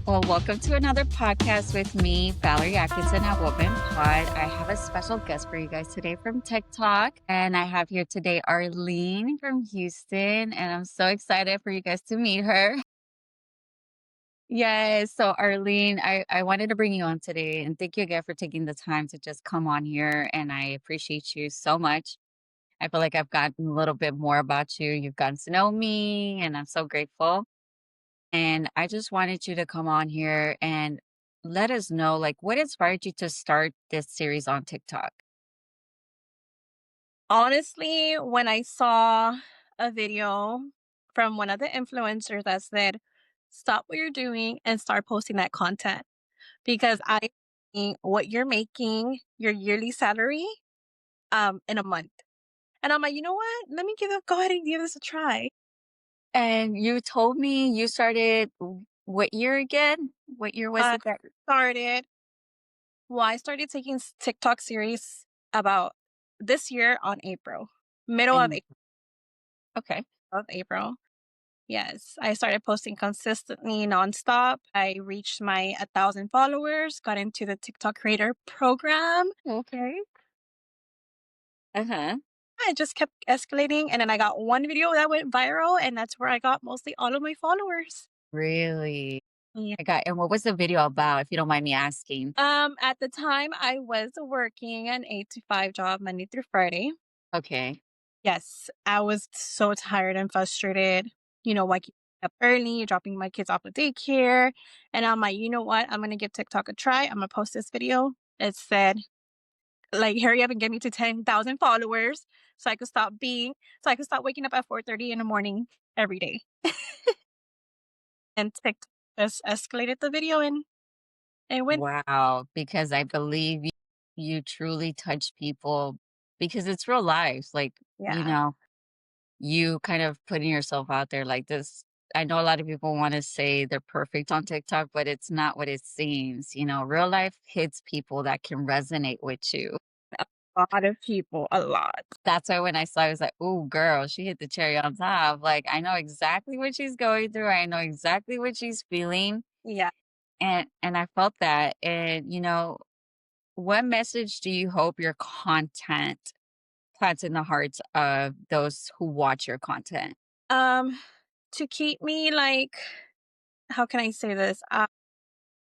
Well, welcome to another podcast with me, Valerie Atkinson at Woman Pod. I have a special guest for you guys today from TikTok, and I have here today Arlene from Houston, and I'm so excited for you guys to meet her. Yes, so Arlene, I wanted to bring you on today, and thank you again for taking the time to just come on here, and I appreciate you so much. I feel like I've gotten a little bit more about you. You've gotten to know me, and I'm so grateful. And I just wanted you to come on here and let us know, like, what inspired you to start this series on TikTok? Honestly, when I saw a video from one of the influencers that said, "Stop what you're doing and start posting that content," because I think what you're making your yearly salary in a month. And I'm like, you know what? Let me go ahead and give this a try. And you told me you started what year again? What year was I it that? started I started taking TikTok series about this year on April, middle of And okay. April. Yes, I started posting consistently nonstop. I reached my 1,000 followers, got into the TikTok creator program. Okay. Uh-huh. I just kept escalating, and then I got one video that went viral, and that's where I got mostly all of my followers. Really? Yeah. I got, and what was the video about, if you don't mind me asking? At the time, I was working an 8 to 5 job Monday through Friday. Okay. Yes, I was so tired and frustrated. Waking up early, dropping my kids off at daycare, and I'm like, you know what? I'm gonna give TikTok a try. I'm gonna post this video. It said, like, hurry up and get me to 10,000 followers so I could stop waking up at 4:30 in the morning every day. And TikTok just escalated the video and it went, Wow. Because I believe you truly touch people because it's real life. Like, you yeah. know, you kind of putting yourself out there like this. I know a lot of people want to say they're perfect on TikTok, but it's not what it seems. Real life hits people that can resonate with you. A lot of people, a lot. That's why when I saw it, I was like, "Oh, girl, she hit the cherry on top." Like, I know exactly what she's going through. I know exactly what she's feeling. Yeah. And I felt that. And, what message do you hope your content plants in the hearts of those who watch your content? Um, to keep me like, how can I say this?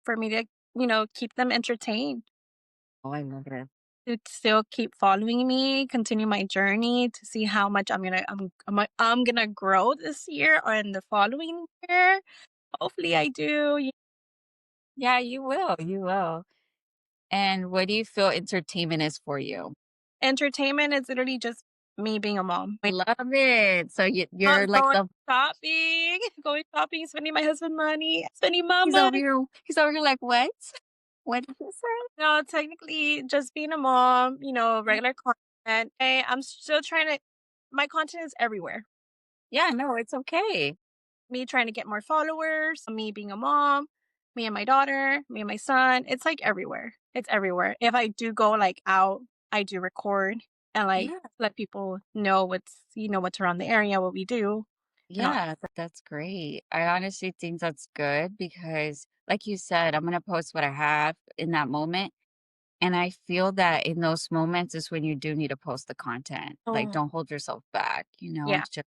For me to, keep them entertained, Oh, I love it. to still keep following me, continue my journey to see how much I'm gonna grow this year or in the following year. Hopefully I do. Yeah, you will. You will. And what do you feel entertainment is for you? Entertainment is literally just me being a mom. Like, Love it. So you're like going the shopping, going shopping, spending my husband money, spending my he's over money. here. He's over here like what? What did you say? No, technically just being a mom, regular content. Hey, I'm still trying to my content is everywhere. Yeah, no, it's okay. Me trying to get more followers, me being a mom, me and my daughter, me and my son. It's like everywhere. It's everywhere. If I do go like out, I do record and like Yeah, let people know what's around the area, what we do, and all. yeah, that's great. I honestly think that's good because, like you said, I'm gonna post what I have in that moment. And I feel that in those moments is when you do need to post the content. Like, Oh, don't hold yourself back. yeah. It's just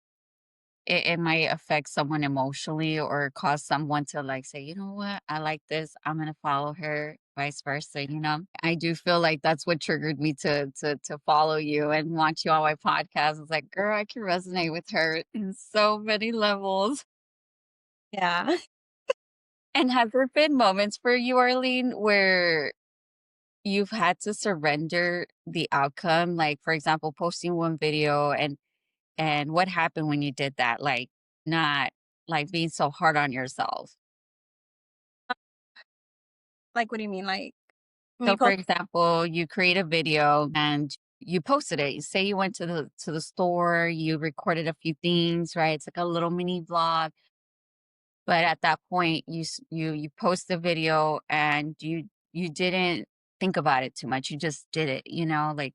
it might affect someone emotionally or cause someone to like say, you know what, I like this. I'm gonna follow her, vice versa. I do feel like that's what triggered me to follow you and watch you on my podcast. It's like, girl, I can resonate with her in so many levels. Yeah. And have there been moments for you, Arlene, where you've had to surrender the outcome? Like, for example, posting one video and what happened when you did that? Like, not like being so hard on yourself. Like, what do you mean? Like me So, for post example, you create a video and you posted it. You say you went to the store, you recorded a few things, right? It's like a little mini vlog. But at that point, you post the video and you didn't think about it too much. You just did it. Like,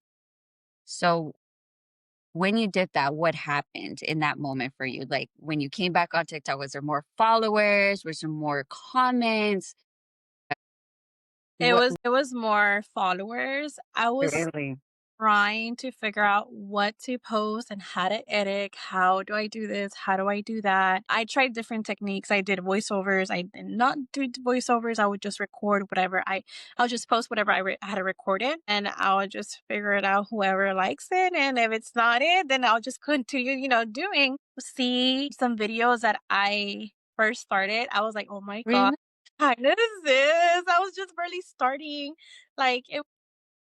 so when you did that, what happened in that moment for you? Like, when you came back on TikTok, was there more followers? Was there more comments? What It was more followers. I was really? trying to figure out what to post and how to edit. How do I do this? How do I do that? I tried different techniques. I did voiceovers. I did not do voiceovers. I would just record whatever I'll just post whatever I had to record it, and I'll just figure it out whoever likes it. And if it's not it, then I'll just continue, doing. See some videos that I first started. I was like, oh my God, Really? what kind is this? I was just barely starting. Like it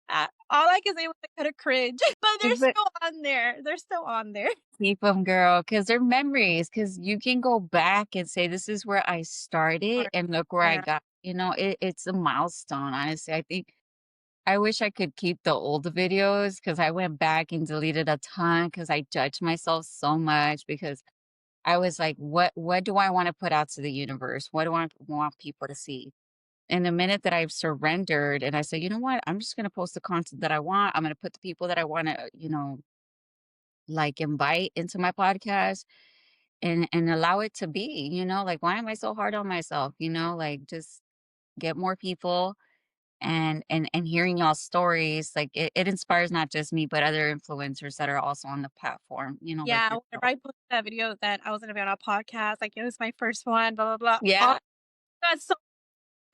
all I can say was I kinda cringe, but they're But still on there. They're still on there. keep them, girl, because 'cause they're memories. Because you can go back and say, "This is where I started, Or and look where I yeah. got." It's a milestone, honestly. I think I wish I could keep the old videos because I went back and deleted a ton because I judged myself so much because I was like, "What do I wanna put out to the universe? What do I want people to see?" And the minute that I've surrendered and I say, "You know what? I'm just gonna post the content that I want. I'm gonna put the people that I wanna, like, invite into my podcast and allow it to be," like, why am I so hard on myself, like, just get more people and hearing y'all's stories, like, it inspires not just me, but other influencers that are also on the platform, like Yeah, yourself. whenever I posted that video that I was gonna be on a podcast, like, it was my first one, blah, blah, blah. Yeah, Got so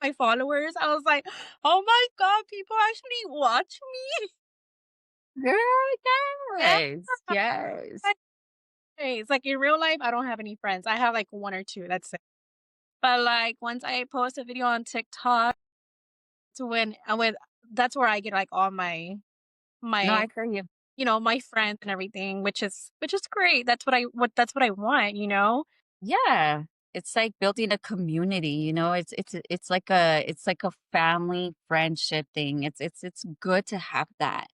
my followers, I was like, "Oh my god, people actually watch me." girl, Yeah. yes, yes. Like, hey, it's like in real life, I don't have any friends. I have like 1 or 2, that's it. But, like, once I post a video on TikTok to when that's where I get, like, all No, my I feel you. my friends and everything, which is great. That's what I want. Yeah. It's like building a community, it's like a family friendship thing. It's good to have that.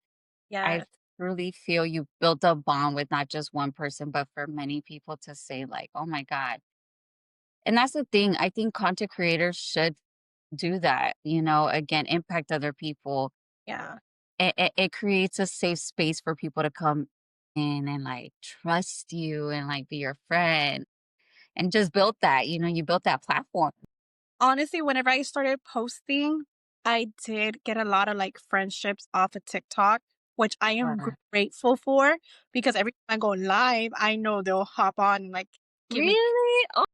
I Yes. truly feel you built a bond with not just one person, but for many people to say like, "Oh my God." And that's the thing. I think content creators should do that, again, impact other people. Yeah. It creates a safe space for people to come in and like trust you and like be your friend and just build that, you built that platform. Honestly, whenever I started posting, I did get a lot of, like, friendships off of TikTok, which I am Uh, grateful for because every time I go live, I know they'll hop on and, like, give me Really? Oh,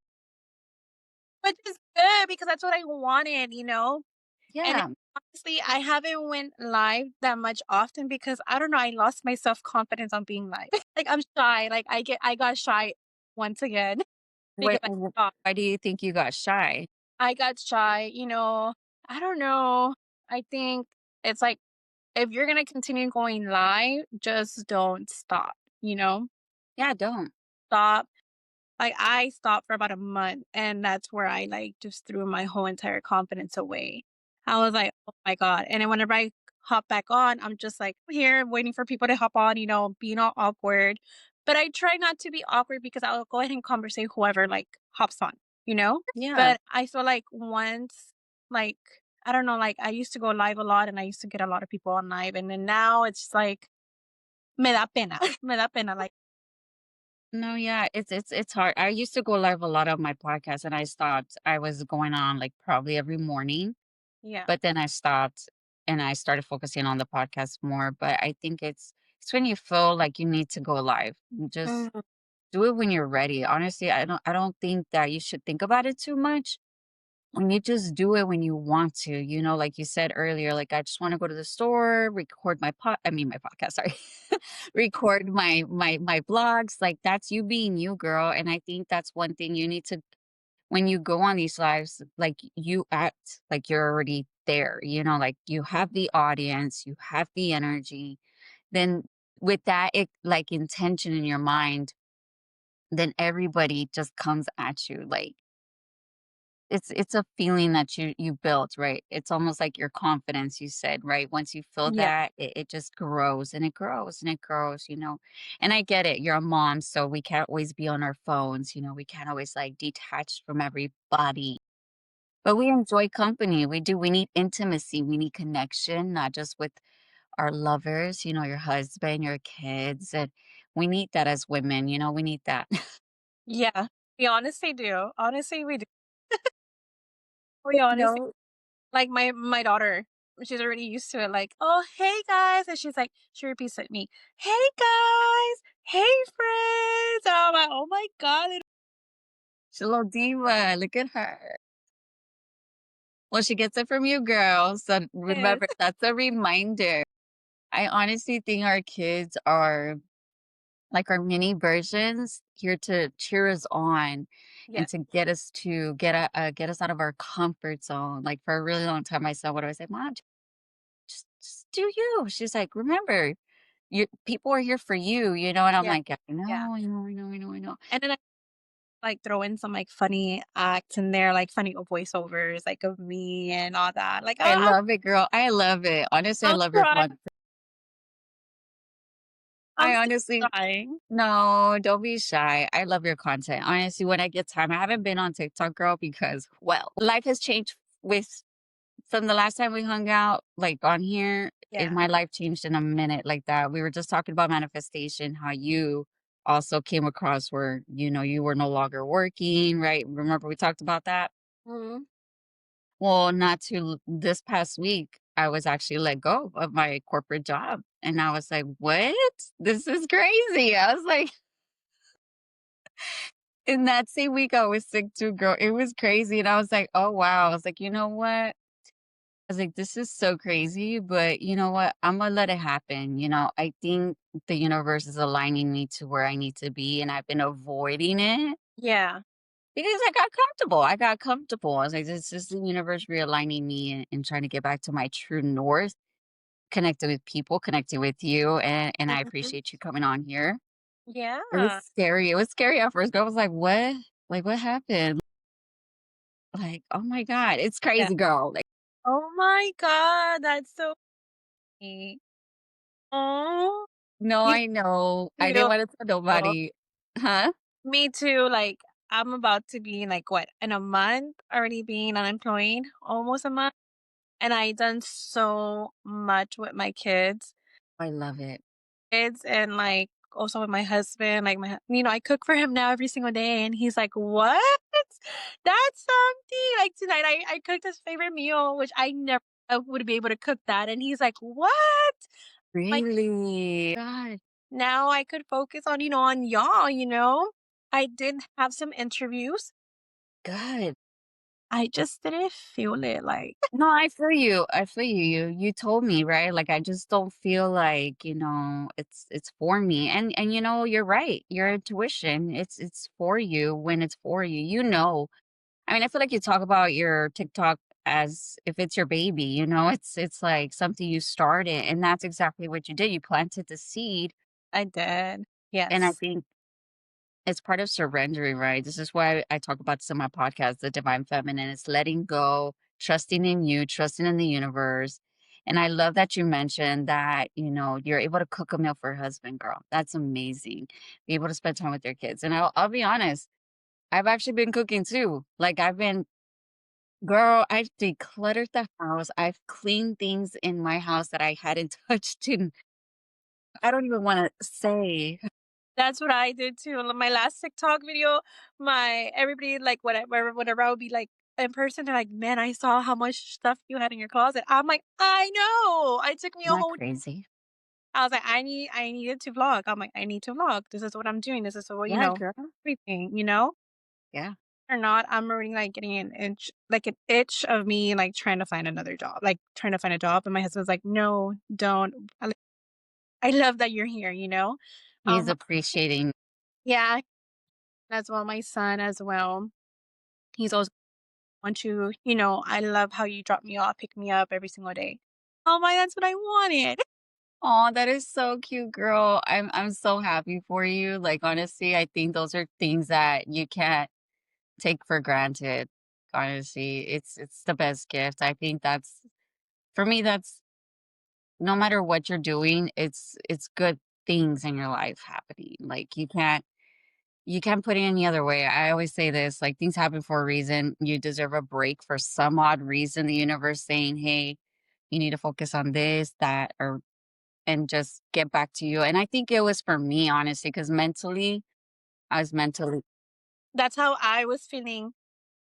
which is good because that's what I wanted. And yeah. honestly, I haven't went live that much often because I don't know, I lost my self-confidence on being live. Like, I'm shy, like, I got shy once again because I stopped. Why do you think you got shy? I got shy. I don't know. I think it's like if you're gonna continue going live, just don't stop. Yeah, don't. Stop. Like, I stopped for about a month, and that's where I, like, just threw my whole entire confidence away. I was like, "Oh my god," and then whenever I hop back on, I'm just, like, here waiting for people to hop on, being all awkward, but I try not to be awkward because I'll go ahead and conversate whoever, like, hops on, you know? Yeah. But I feel like once, like, I don't know, like, I used to go live a lot, and I used to get a lot of people on live, and then now it's like, me da pena, me da pena, like No, yeah, it's hard. I used to go live a lot on my podcast and I stopped. I was going on like probably every morning, yeah. but then I stopped and I started focusing on the podcast more. But I think it's when you feel like you need to go live. Just Mhm. do it when you're ready. Honestly, I don't think that you should think about it too much. When you just do it when you want to, like you said earlier, like I just want to go to the store, record my podcast, sorry. Record my blogs. Like that's you being you, girl. And I think that's one thing you need to when you go on these lives, like you act like you're already there, like you have the audience, you have the energy. Then with that like intention in your mind, then everybody just comes at you like it's a feeling that you built, right? It's almost like your confidence, you said, right? Once you feel Yeah. that, it just grows and it grows and it grows. And I get it, you're a mom, so we can't always be on our phones, we can't always like detach from everybody. But we enjoy company. We do. We need intimacy. We need connection, not just with our lovers, your husband, your kids. And We need that as women, we need that. Yeah, we honestly do. Honestly, we do. We honestly No. like my daughter, she's already used to it, like, "Oh, hey, guys," and she's like she repeats at me, "Hey, guys. Hey, friends." And I'm like, "Oh my god, it She's a little diva, look at her. Well, she ggets it from you, girl, so is." remember, that's a reminder. I honestly think our kids are like our mini versions here to cheer us on Yeah, and to get us out of our comfort zone. Like for a really long time, my son would always say, "Mom, just do you." She's like, "Remember, you people are here for you," and I'm yeah, like, "I yeah. know, I know, I know, I know, I know." And then I, like, throw in some, like, funny acts in there, like, funny voiceovers, like, of me and all that, like, I I'm love it, girl. I love it. Honestly, I I'm love your trying. content. I'm I still honestly trying. No, don't be shy. I love your content. Honestly, when I get time, I haven't been on TikTok, girl, because, well, life has changed with from the last time we hung out, like on here, Yeah. my life changed in a minute like that. We were just talking about manifestation, how you also came across where, you were no longer working, right? Remember we talked about that? Mhm. Well, not too this past week, I was actually let go of my corporate job. And I was like, what? This is crazy. I was like, in that same week, I was sick too, girl. It was crazy. And I was like, oh, wow. I was like, you know what? I was like, this is so crazy, but you know what? I'm gonna let it happen. I think the universe is aligning me to where I need to be, and I've been avoiding it Yeah. because I got comfortable. I got comfortable. I was like, this is the universe realigning me and trying to get back to my true north, connecting with people, connecting with you, and I Mhm. appreciate you coming on here. It was Yeah. scary. It was scary at first. I was like, what? Like, what happened? Like, oh my God, it's Yeah. crazy, girl. Like, Oh my god, that's so sweet. Oh, no, you I know. I didn't too. want to tell nobody. Huh? Me too, like, I'm about to be, like, what, in a month already being unemployed, almost a month, and I done so much with my I love it. kids and, like, also with my husband, like, I cook for him now every single day, and he's like, "What? That's something." Like, tonight, I cooked his favorite meal, which I never would be able to cook that, and he's like, "What?" Like, Really? God, now I could focus on, on y'all, you know? I did have some interviews. good. I just didn't feel it, like No, I feel you. I feel you. You told me, right? Like I just don't feel like, it's for me. And you're right. Your intuition, it's for you when it's for you. I mean, I feel like you talk about your TikTok as if it's your baby, it's like something you started and that's exactly what you did. You planted the seed. I did. And I Yes. think it's part of surrendering, right? This is why I talk about this in my podcast, The Divine Feminine. It's letting go, trusting in you, trusting in the universe. And I love that you mentioned that, you're able to cook a meal for your husband, girl. That's amazing. Be able to spend time with your kids. And I'll be honest, I've actually been cooking too. Like girl, I've decluttered the house. I've cleaned things in my house that I hadn't touched in, I don't even want to say. That's what I did too. My last TikTok video, my everybody like whatever I would be like in person, they're like, "Man, I saw how much stuff you had in your closet." I'm like, "I know." It took me a Isn't that whole crazy? I was like, I needed to vlog." I'm like, "I need to vlog. This is what I'm doing. This is what, Yeah, girl. everything, you know? Yeah. Or not, I'm already like getting an itch of me like trying to find another job, like trying to find a job. And my husband's like, "No, don't." I love that you're here, you know? He's Um, appreciating. yeah, as well, my son as well. He's always want you, I love how you drop me off, pick me up every single day. Oh my, that's what I wanted. Oh, that is so cute, girl. I'm so happy for you. Like honestly, I think those are things that you can't take for granted. Honestly, it's the best gift. I think that's for me that's no matter what you're doing, it's good things in your life happening. Like you can't put it any other way. I always say this, like things happen for a reason. You deserve a break for some odd reason. The universe saying, "Hey, you need to focus on this, that, or and just get back to you. And I think it was for me, honestly, because mentally, I was mentally, That's how I was feeling.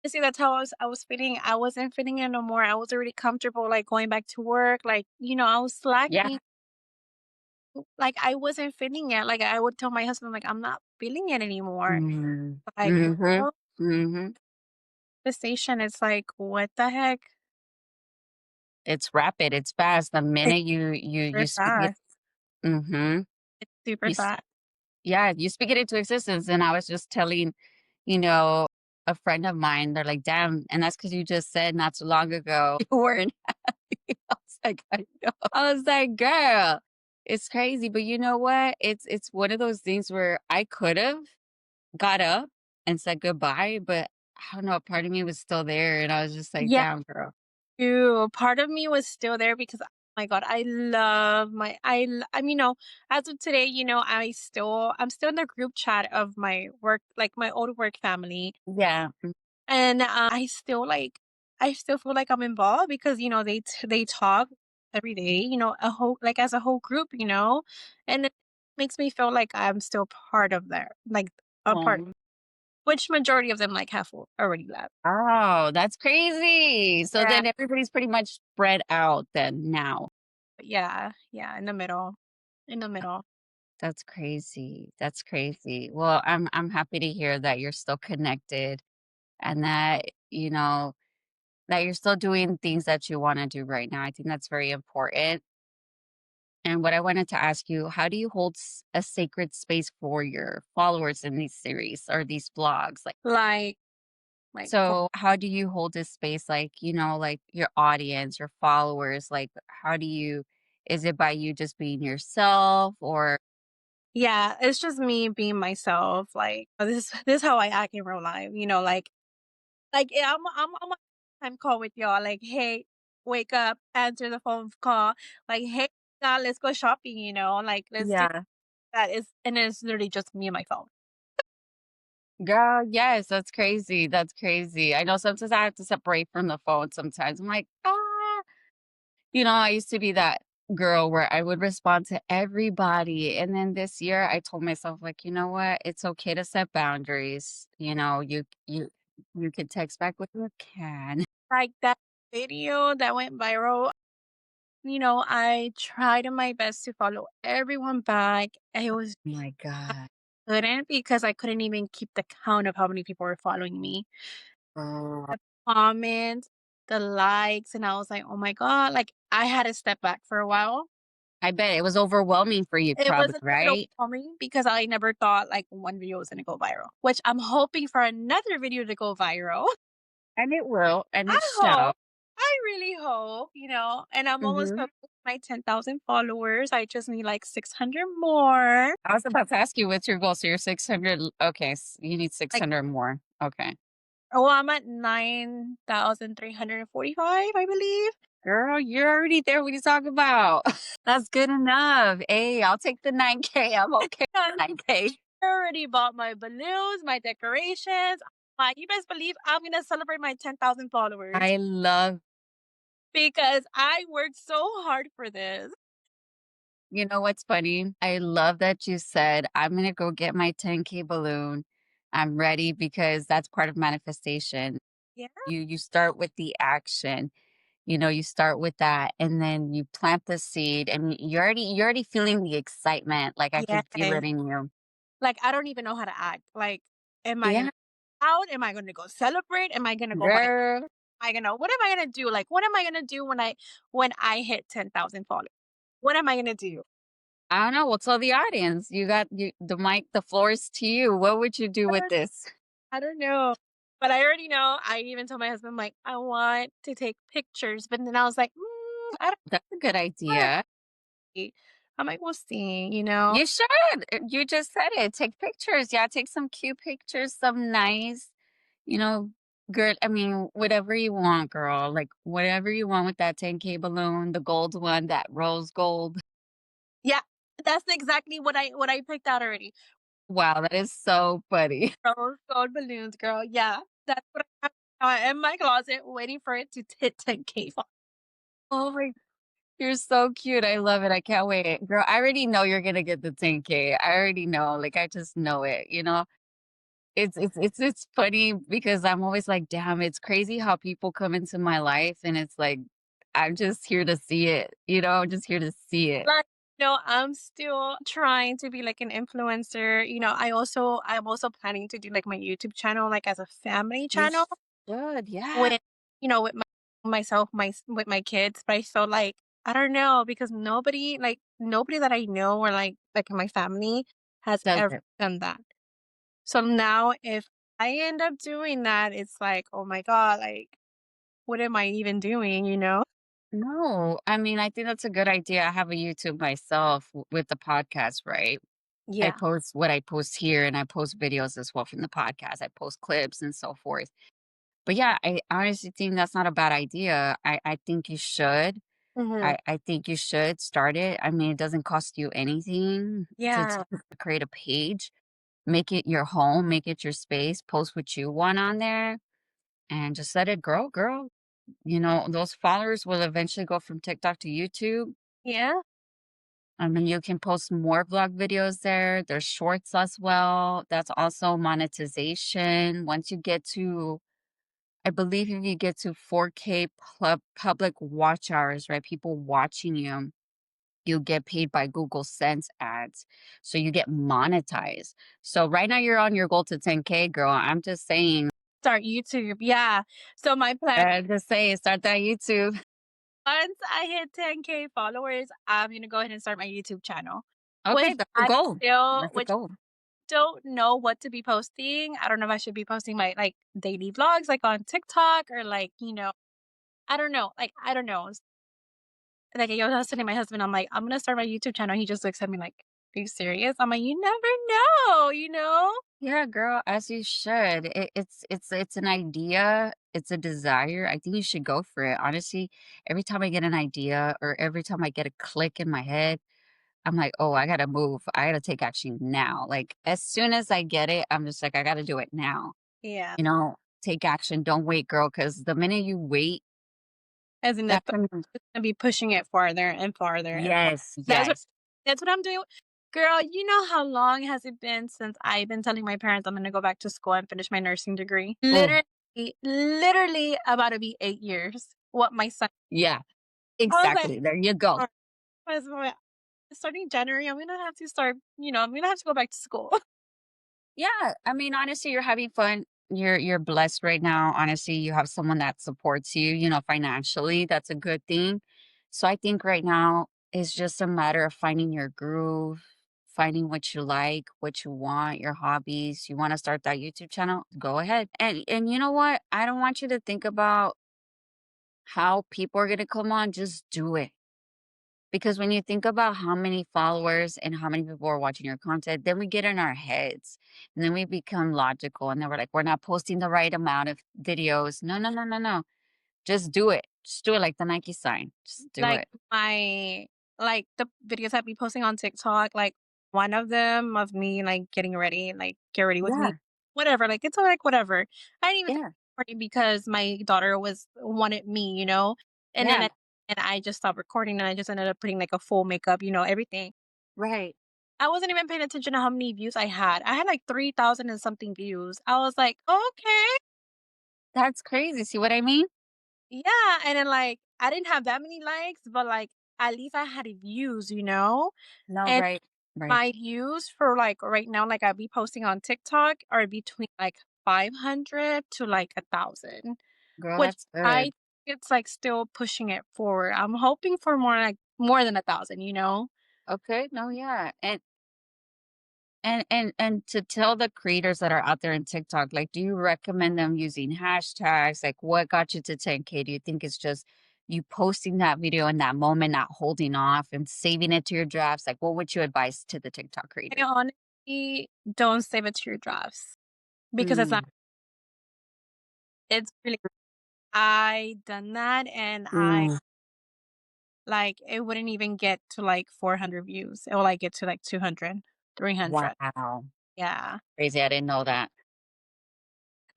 See, that's how I was feeling. I wasn't feeling it no more. I was already comfortable, like, going back to work, like, I was yeah. slacking. Like, I wasn't feeling it. Like, I would tell my husband, like, "I'm not feeling it anymore." Mm-hmm. Like, Mm-hmm. oh, Mm-hmm. the station, it's like, "What the heck?" It's rapid. It's fast. The It's minute you super speak it, fast. mm-hmm. It's super You s- fast. yeah, you speak it into existence. And I was just telling, you know, a friend of mine, they're like, "Damn," and that's because you just said not too long ago you weren't happy. I was like, I know. I was like, girl, it's crazy. But you know what? It's one of those things where I could have got up and said goodbye, but I don't know, part of me was still there. And I was just like, Yeah, damn, girl. too. Part of me was still there because, oh my god, I love my I mean, as of today, I'm still in the group chat of my work, like, my old work family. Yeah. And, I still feel like I'm involved because, they talk every day, as a whole group, and it makes me feel like I'm still part of there, like, a part, Oh, which majority of them, like, have already left. oh, that's crazy. So Yeah, then everybody's pretty much spread out then now. yeah, yeah, in the middle. That's crazy. That's crazy. Well, I'm happy to hear that you're still connected and that, that you're still doing things that you want to do right now. I think that's very important. And what I wanted to ask you, how do you hold a sacred space for your followers in these series or these vlogs? Like for So how do you hold this space, like, like your audience, your followers? Like, how do you, is it by you just being yourself or, Yeah, it's just me being myself, like, this is how I act in real life, yeah, I'm on a time call with y'all, like, "Hey, wake up, answer the phone call." Like, "Hey, now let's go shopping," like, "Let's do yeah, that." And it's literally just me and my phone. girl, yes, that's crazy. That's crazy. I know sometimes I have to separate from the phone sometimes. I'm like, ah. I used to be that girl where I would respond to everybody. And then this year I told myself, like, you know what? It's okay to set boundaries. You can text back when you can. Like, that video that went viral, I tried my best to follow everyone back. It was Oh my God. couldn't because I couldn't even keep the count of how many people were following me. Oh, The comments, the likes, and I was like, "Oh my god," like, I had to step back for a while. I bet it was overwhelming for you, It was probably, a little bit right? overwhelming because I never thought, like, one video was gonna go viral, which I'm hoping for another video to go viral. And it will, and I it shall. hope. I really hope, and I'm almost Mhm. up to my 10,000 followers. I just need, like, 600 more. I was about to ask you what's your goal. So you're 600. Okay, you need Like, 600 more. Okay. oh, I'm at 9,345, I believe. Girl, you're already there. What are you talking about? That's good enough. Hey, I'll take the 9K. I'm okay with 9K. I already bought my balloons, my decorations. You best believe I'm gonna celebrate my 10,000 followers I love, because I worked so hard for this. what's funny? I love that you said, I'm going to go get my 10K balloon. I'm ready because that's part of manifestation. Yeah, You start with the action. You start with that and then you plant the seed and you're already feeling the excitement. Like I yeah. can feel it in you. Like, I don't even know how to act. Like, am I gonna Yeah, out? Am I gonna go celebrate? Am I gonna go buy? girl. What am I gonna do? Like, what am I gonna do when I hit 10,000 followers? What am I gonna do? I don't know. Well, tell the audience. The mic, the floor is to you. What would you do I with don't, this? I don't know. But I already know. I even told my husband, like, I want to take pictures. But then I was like, I don't That's a good know. idea. I'm like, we'll see. You should. You just said it. Take pictures. Yeah, take some cute pictures, some nice, you know, girl. I mean, whatever you want, girl. Like whatever you want with that 10K balloon, the gold one, that rose gold. Yeah, that's exactly what I picked out already. Wow, that is so funny. Rose gold balloons, girl. Yeah, that's what I have in my closet, waiting for it to hit 10K. Oh my. You're so cute. I love it. I can't wait. Girl, I already know you're gonna get the 10K. I already know. Like I just know it, you know? It's funny because I'm always like, damn, it's crazy how people come into my life and it's like I'm just here to see it, you know, I'm just here to see it. Like, I'm still trying to be like an influencer. I'm also planning to do like my YouTube channel like as a family You channel should, yeah. with with myself, with my kids. But I feel like I don't know because nobody that I know or like in my family has Does ever it. done that. So now if I end up doing that, it's like, oh my God, like what am I even doing, you know? No, I mean, I think that's a good idea. I have a YouTube myself with the podcast, right? I Yeah. post what I post here and I post videos as well from the podcast. I post clips and so forth. But yeah, I honestly think that's not a bad idea. I think you should. Hmm. I think you should start it. I mean, it doesn't cost you anything to Yeah. create a page. Make it your home, make it your space, post what you want on there, and just let it grow, girl. You know, those followers will eventually go from TikTok to YouTube. Yeah. I mean, you can post more vlog videos there. There's shorts as well. That's also monetization. Once you get to, I believe if you get to 4K public watch hours, right? People watching you, you get paid by Google Sense ads. So you get monetized. So right now you're on your goal to 10K, girl. I'm just saying, Start YouTube. Yeah. So my plan, start that YouTube. once I hit 10K followers, I'm gonna go ahead and start my YouTube channel. Okay, that's the goal. That's the Which goal. don't know what to be posting. I don't know if I should be posting my like daily vlogs like on TikTok or like, I don't know. Like I don't know. Like I was telling my husband, I'm like, I'm gonna start my YouTube channel. He just looks at me like, are you serious? I'm like, you never know. Yeah, girl, as you should. It's an idea, it's a desire. I think you should go for it. Honestly, every time I get an idea or every time I get a click in my head, I'm like, oh, I gotta move. I gotta take action now. Like as soon as I get it, I'm just like, I gotta do it now. Yeah. You know, take action. Don't wait, girl, because the minute you wait, As in that's that when it's gonna be pushing it farther and farther and farther. yes, That's what yes. that's what I'm doing. Girl, you know how long has it been since I've been telling my parents I'm gonna go back to school and finish my nursing degree? Oh, Literally about to be 8 years. What my son yeah, I was like, exactly. There you go. "Alright, was what- starting January, I'm gonna have to start, I'm gonna have to go back to school." Yeah, I mean, honestly, you're having fun. You're blessed right now. Honestly, you have someone that supports you, you know, financially. That's a good thing. So I think right now is just a matter of finding your groove, finding what you like, what you want, your hobbies. You want to start that YouTube channel? Go ahead. And you know what? I don't want you to think about how people are going to come on. Just do it. Because when you think about how many followers and how many people are watching your content, then we get in our heads and then we become logical. And then we're like, we're not posting the right amount of videos. No, no, no, no, no. Just do it. Just do it like the Nike sign. Just do Like it. my like the videos I'd be posting on TikTok, like one of them of me like getting ready, like get ready with me, Yeah. whatever. Like it's like whatever. I didn't even think Yeah. recording because my daughter was wanted me. And then Yeah. and I just stopped recording and I just ended up putting like a full makeup, everything. Right. I wasn't even paying attention to how many views I had. I had like 3,000 and something views. I was like, okay. That's crazy. See what I mean? Yeah. And then like I didn't have that many likes, but like at least I had views. No, And right. Right. my views for, like, right now, like, I'll be posting on TikTok are between, like, 500 to, like, 1,000, Girl, which that's I good. think it's, like, still pushing it forward. I'm hoping for more than 1,000. Okay. No, yeah. And to tell the creators that are out there in TikTok, like, do you recommend them using hashtags? Like, what got you to 10K? Do you think it's just you posting that video in that moment, not holding off and saving it to your drafts? Like, what would you advise to the TikTok I creators? honestly don't save it to your drafts because Mm, it's really I done that and mm, it wouldn't even get to, like, 400 views. It will, like, get to, like, 200, 300. wow. Yeah. Crazy. I didn't know that.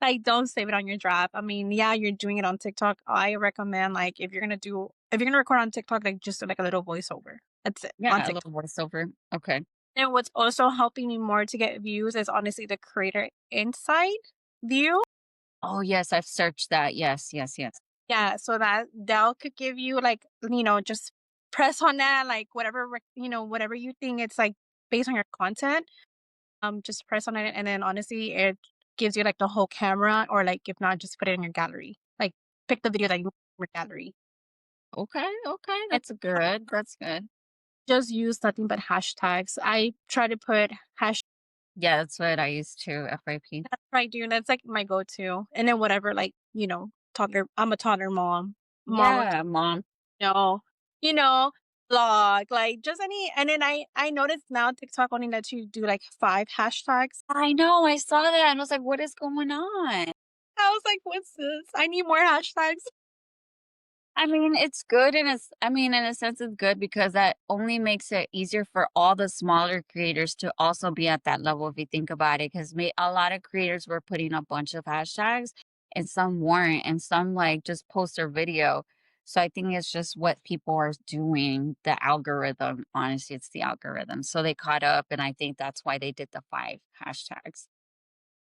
Like, don't save it on your draft. I mean, yeah, you're doing it on TikTok. I recommend, like, if you're gonna record on TikTok, like, just do, like, a little voiceover. That's it, on Yeah, a TikTok. little voiceover. Okay. And what's also helping me more to get views is honestly the creator insight view. Oh, yes, I've searched that. Yes, yes, yes. Yeah, so that could give you, like, just press on that, like, whatever you think it's, like, based on your content, just press on it, and then honestly, it gives you, like, the whole camera, or, like, if not, just put it in your gallery. Like, pick the video that you want in your gallery. Okay, okay, And that's good. That's good. just use nothing but hashtags. I try to put hash Yeah, that's what I used to, FYP. That's what I do, that's, like, my go-to, and then whatever, like, toddler I'm a toddler mom of Yeah, mom. know, you know, vlog, like, just any and then I noticed now TikTok only lets you do, like, 5 hashtags. I know, I saw that and I was like, "What is going on?" I was like, "What's this? I need more hashtags." I mean, it's good and I mean, in a sense, it's good because that only makes it easier for all the smaller creators to also be at that level if you think about it. Because a lot of creators were putting a bunch of hashtags and some weren't, and some like just post their video. So I think it's just what people are doing, the algorithm. Honestly, it's the algorithm. So they caught up, and I think that's why they did the 5 hashtags.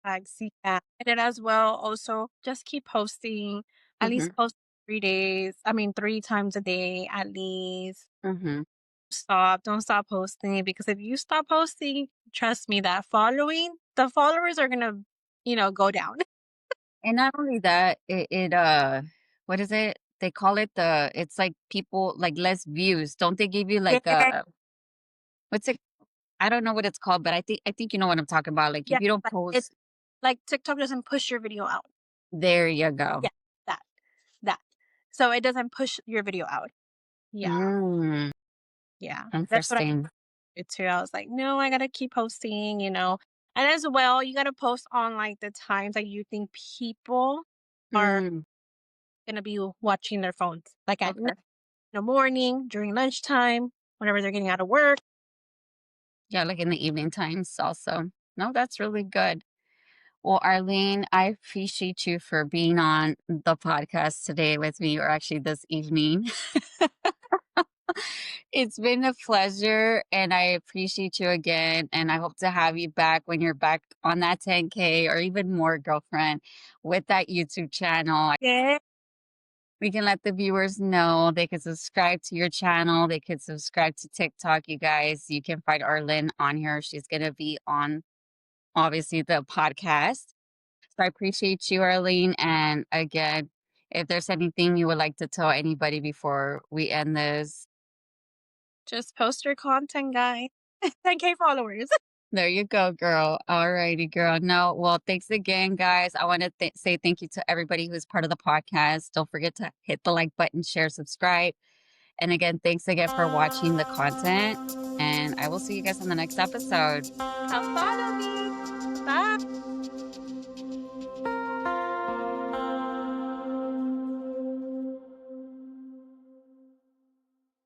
Yeah, and then as well, also, just keep posting, at Mm-hmm. least post 3 days, I mean, 3 times a day at least. Mm-hmm. Don't stop posting, because if you stop posting, trust me, the followers are gonna, go down. And not only that, what is it? They call it it's like people like less views. Don't they give you like Yeah, what's it? I don't know what it's called, but I think you know what I'm talking about. Like yeah, if you don't like, it's post, like TikTok doesn't push your video out. there you go. Yeah, that that. So it doesn't push your video out. Yeah, Mm, yeah. That's what I interesting. did too. I was like, "No, I gotta keep posting." And as well, you gotta post on, like, the times that you think people are Mm, gonna be watching their phones, like, at night, okay. in the morning, during lunchtime, whenever they're getting out of work. Yeah, like in the evening times also. No, that's really good. Well, Arlene, I appreciate you for being on the podcast today with me, or actually this evening. It's been a pleasure and I appreciate you again. And I hope to have you back when you're back on that 10K or even more, girlfriend, with that YouTube channel. Yeah. We can let the viewers know they could subscribe to your channel. They could subscribe to TikTok, you guys. You can find Arlene on here. She's going to be on, obviously, the podcast. So I appreciate you, Arlene. And again, if there's anything you would like to tell anybody before we end this, Just post your content, guys. 10K followers. there you go, girl. All righty, girl. No, well, thanks again, guys. I want to say thank you to everybody who's part of the podcast. Don't forget to hit the like button, share, subscribe. And again, thanks again for watching the content. And I will see you guys on the next episode. Have fun of it.